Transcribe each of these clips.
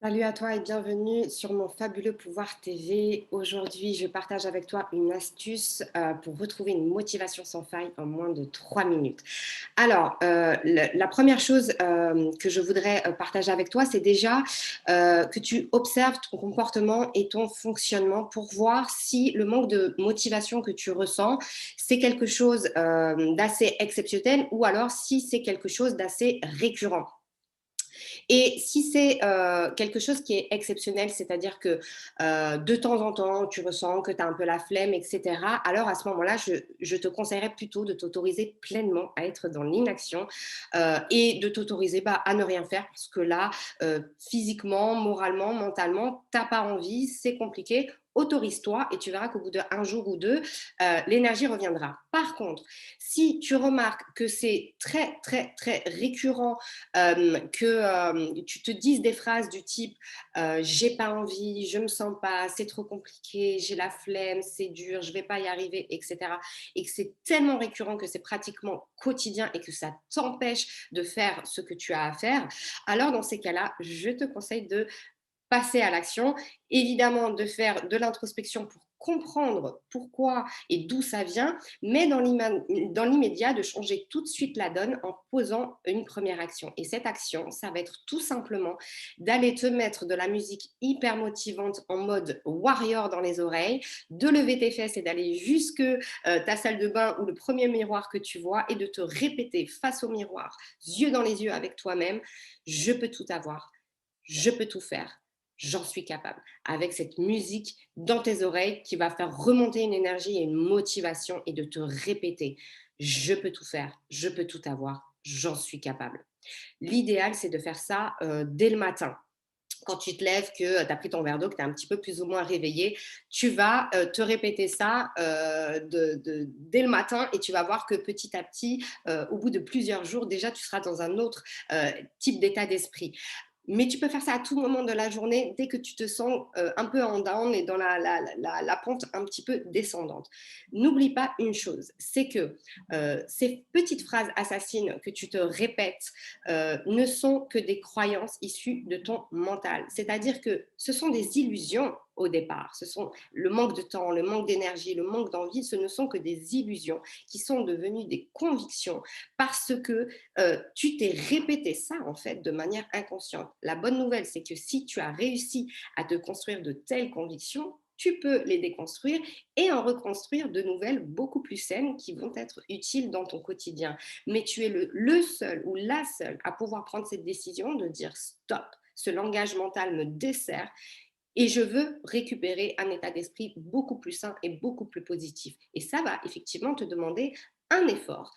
Salut à toi et bienvenue sur mon fabuleux pouvoir TV. Aujourd'hui, je partage avec toi une astuce pour retrouver une motivation sans faille en moins de 3 minutes. Alors, la première chose que je voudrais partager avec toi, c'est déjà que tu observes ton comportement et ton fonctionnement pour voir si le manque de motivation que tu ressens, c'est quelque chose d'assez exceptionnel ou alors si c'est quelque chose d'assez récurrent. Et si c'est quelque chose qui est exceptionnel, c'est-à-dire que de temps en temps, tu ressens que tu as un peu la flemme, etc., alors à ce moment-là, je te conseillerais plutôt de t'autoriser pleinement à être dans l'inaction et de t'autoriser à ne rien faire parce que là, physiquement, moralement, mentalement, tu n'as pas envie, c'est compliqué. Autorise-toi et tu verras qu'au bout d'un jour ou deux, l'énergie reviendra. Par contre, si tu remarques que c'est très, très, très récurrent que tu te dises des phrases du type j'ai pas envie, je me sens pas, c'est trop compliqué, j'ai la flemme, c'est dur, je vais pas y arriver, etc. Et que c'est tellement récurrent que c'est pratiquement quotidien et que ça t'empêche de faire ce que tu as à faire, alors dans ces cas-là, je te conseille de passer à l'action, évidemment de faire de l'introspection pour comprendre pourquoi et d'où ça vient, mais dans l'immédiat, de changer tout de suite la donne en posant une première action. Et cette action, ça va être tout simplement d'aller te mettre de la musique hyper motivante en mode warrior dans les oreilles, de lever tes fesses et d'aller jusque ta salle de bain ou le premier miroir que tu vois et de te répéter face au miroir, yeux dans les yeux avec toi-même, je peux tout avoir, je peux tout faire, j'en suis capable. Avec cette musique dans tes oreilles qui va faire remonter une énergie et une motivation et de te répéter, je peux tout faire, je peux tout avoir, j'en suis capable. L'idéal, c'est de faire ça dès le matin. Quand tu te lèves, que tu as pris ton verre d'eau, que tu es un petit peu plus ou moins réveillé, tu vas te répéter ça dès le matin et tu vas voir que petit à petit, au bout de plusieurs jours, déjà, tu seras dans un autre type d'état d'esprit. Mais tu peux faire ça à tout moment de la journée, dès que tu te sens un peu en down et dans la pente un petit peu descendante. N'oublie pas une chose, c'est que ces petites phrases assassines que tu te répètes ne sont que des croyances issues de ton mental. C'est-à-dire que ce sont des illusions au départ. Ce sont le manque de temps, le manque d'énergie, le manque d'envie, ce ne sont que des illusions qui sont devenues des convictions parce que tu t'es répété ça en fait de manière inconsciente. La bonne nouvelle, c'est que si tu as réussi à te construire de telles convictions, tu peux les déconstruire et en reconstruire de nouvelles beaucoup plus saines qui vont être utiles dans ton quotidien. Mais tu es le seul ou la seule à pouvoir prendre cette décision de dire stop, ce langage mental me dessert et je veux récupérer un état d'esprit beaucoup plus sain et beaucoup plus positif. Et ça va effectivement te demander un effort,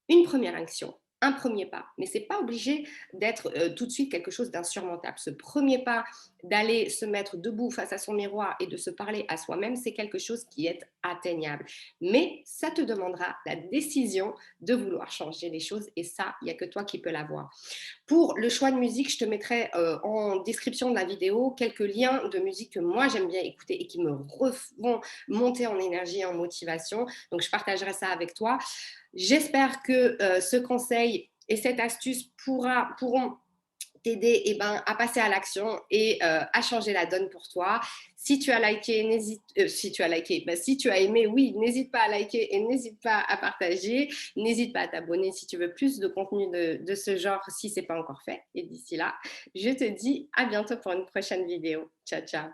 une première action, un premier pas. Mais ce n'est pas obligé d'être tout de suite quelque chose d'insurmontable. Ce premier pas d'aller se mettre debout face à son miroir et de se parler à soi-même, c'est quelque chose qui est atteignable. Mais ça te demandera la décision de vouloir changer les choses et ça, il n'y a que toi qui peux l'avoir. Pour le choix de musique, je te mettrai en description de la vidéo quelques liens de musique que moi j'aime bien écouter et qui me refont monter en énergie et en motivation. Donc je partagerai ça avec toi. J'espère que ce conseil et cette astuce pourront t'aider à passer à l'action et à changer la donne pour toi. Si tu as liké, si tu as liké, si tu as aimé, oui, n'hésite pas à liker et n'hésite pas à partager. N'hésite pas à t'abonner si tu veux plus de contenu de ce genre, si ce n'est pas encore fait. Et d'ici là, je te dis à bientôt pour une prochaine vidéo. Ciao, ciao.